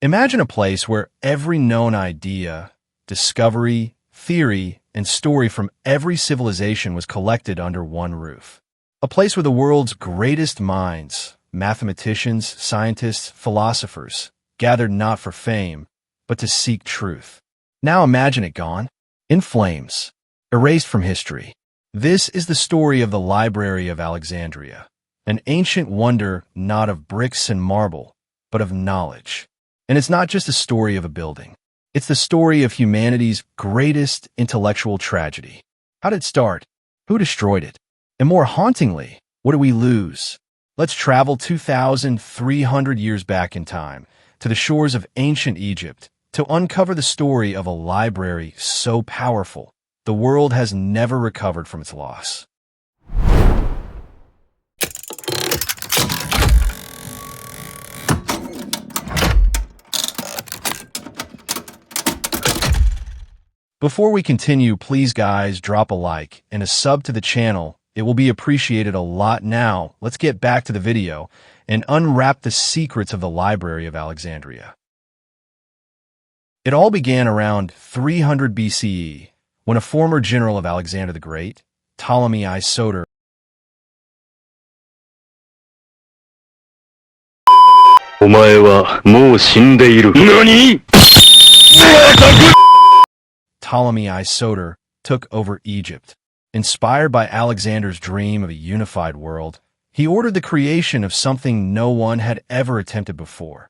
Imagine a place where every known idea, discovery, theory, and story from every civilization was collected under one roof. A place where the world's greatest minds, mathematicians, scientists, philosophers, gathered not for fame, but to seek truth. Now imagine it gone, in flames, erased from history. This is the story of the Library of Alexandria, an ancient wonder not of bricks and marble, but of knowledge. And it's not just a story of a building. It's the story of humanity's greatest intellectual tragedy. How did it start? Who destroyed it? And more hauntingly, what do we lose? Let's travel 2,300 years back in time, to the shores of ancient Egypt, to uncover the story of a library so powerful, the world has never recovered from its loss. Before we continue, please guys, drop a like and a sub to the channel. It will be appreciated a lot. Now, let's get back to the video and unwrap the secrets of the Library of Alexandria. It all began around 300 BCE, when a former general of Alexander the Great, Ptolemy I Soter, took over Egypt. Inspired by Alexander's dream of a unified world, he ordered the creation of something no one had ever attempted before: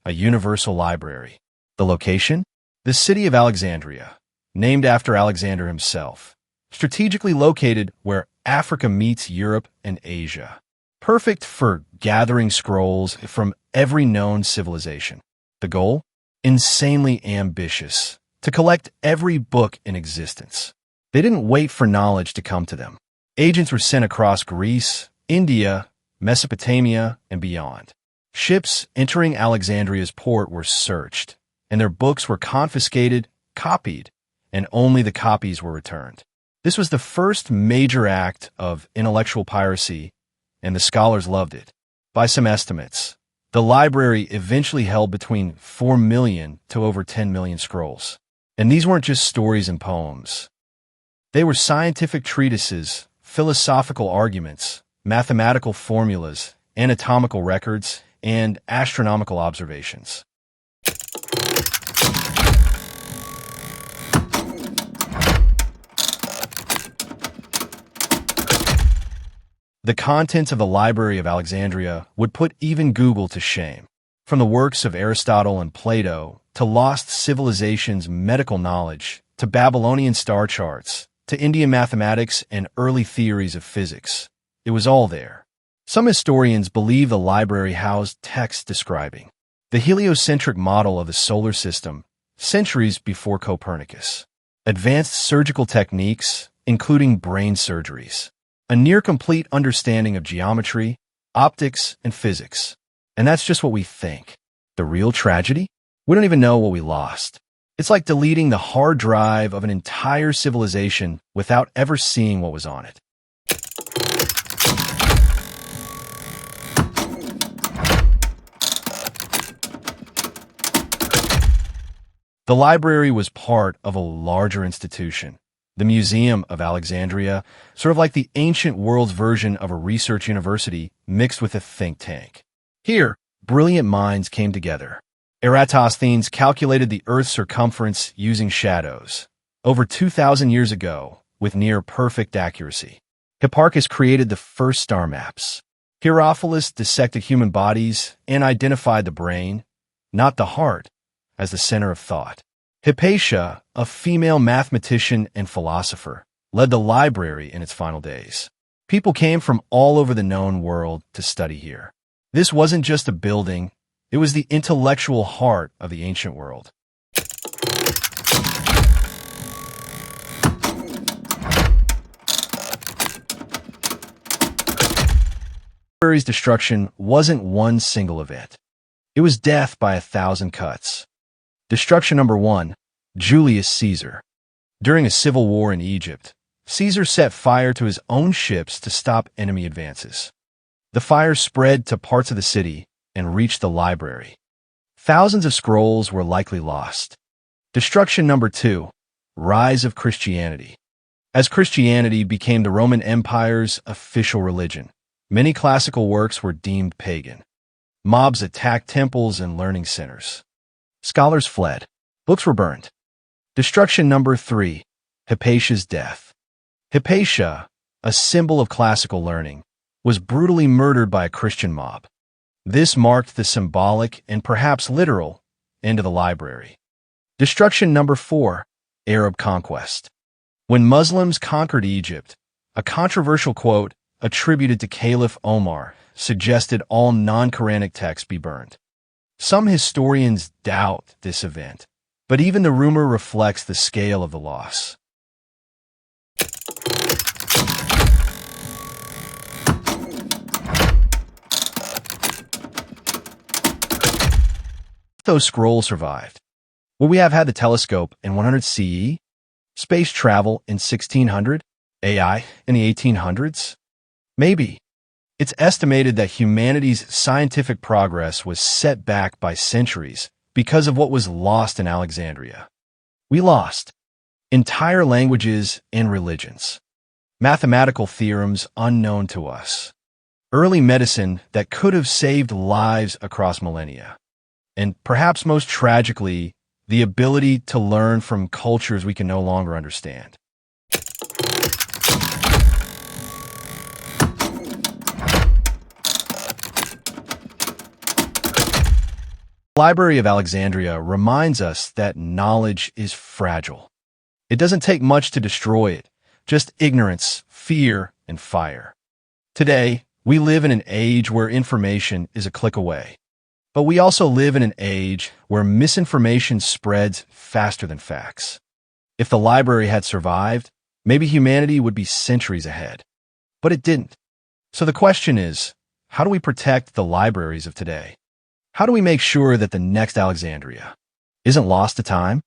a universal library. The location? The city of Alexandria, named after Alexander himself, strategically located where Africa meets Europe and Asia. Perfect for gathering scrolls from every known civilization. The goal? Insanely ambitious: to collect every book in existence. They didn't wait for knowledge to come to them. Agents were sent across Greece, India, Mesopotamia, and beyond. Ships entering Alexandria's port were searched, and their books were confiscated, copied, and only the copies were returned. This was the first major act of intellectual piracy, and the scholars loved it. By some estimates, the library eventually held between 4 million to over 10 million scrolls. And these weren't just stories and poems. They were scientific treatises, philosophical arguments, mathematical formulas, anatomical records, and astronomical observations. The contents of the Library of Alexandria would put even Google to shame. From the works of Aristotle and Plato, to lost civilizations' medical knowledge, to Babylonian star charts, to Indian mathematics and early theories of physics, it was all there. Some historians believe the library housed texts describing the heliocentric model of the solar system, centuries before Copernicus, advanced surgical techniques, including brain surgeries, a near-complete understanding of geometry, optics, and physics. And that's just what we think. The real tragedy? We don't even know what we lost. It's like deleting the hard drive of an entire civilization without ever seeing what was on it. The library was part of a larger institution, the Museum of Alexandria, sort of like the ancient world's version of a research university mixed with a think tank. Here, brilliant minds came together. Eratosthenes calculated the Earth's circumference using shadows, over 2,000 years ago, with near-perfect accuracy. Hipparchus created the first star maps. Herophilus dissected human bodies and identified the brain, not the heart, as the center of thought. Hypatia, a female mathematician and philosopher, led the library in its final days. People came from all over the known world to study here. This wasn't just a building, it was the intellectual heart of the ancient world. The library's destruction wasn't one single event. It was death by 1,000 cuts. Destruction number 1, Julius Caesar. During a civil war in Egypt, Caesar set fire to his own ships to stop enemy advances. The fire spread to parts of the city and reached the library. Thousands of scrolls were likely lost. Destruction number 2. Rise of Christianity. As Christianity became the Roman Empire's official religion, many classical works were deemed pagan. Mobs attacked temples and learning centers. Scholars fled. Books were burned. Destruction number 3. Hypatia's death. Hypatia, a symbol of classical learning, was brutally murdered by a Christian mob. This marked the symbolic and perhaps literal end of the library. Destruction number 4. Arab conquest. When Muslims conquered Egypt, a controversial quote attributed to Caliph Omar suggested all non-Quranic texts be burned. Some historians doubt this event, but even the rumor reflects the scale of the loss. Those scrolls survived. Would we have had the telescope in 100 CE? Space travel in 1600? AI in the 1800s? Maybe. It's estimated that humanity's scientific progress was set back by centuries because of what was lost in Alexandria. We lost entire languages and religions, mathematical theorems unknown to us, early medicine that could have saved lives across millennia, and perhaps most tragically, the ability to learn from cultures we can no longer understand. The Library of Alexandria reminds us that knowledge is fragile. It doesn't take much to destroy it, just ignorance, fear, and fire. Today, we live in an age where information is a click away. But we also live in an age where misinformation spreads faster than facts. If the library had survived, maybe humanity would be centuries ahead. But it didn't. So the question is, how do we protect the libraries of today? How do we make sure that the next Alexandria isn't lost to time?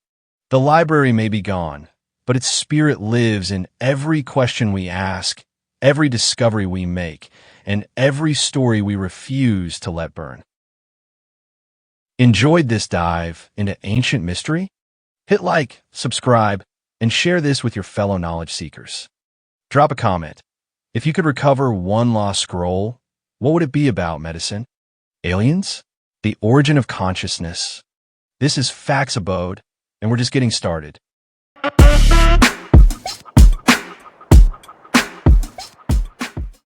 The library may be gone, but its spirit lives in every question we ask, every discovery we make, and every story we refuse to let burn. Enjoyed this dive into ancient mystery? Hit like, subscribe, and share this with your fellow knowledge seekers. Drop a comment. If you could recover one lost scroll, what would it be about, medicine? Aliens? The origin of consciousness? This is Facts Abode, and we're just getting started.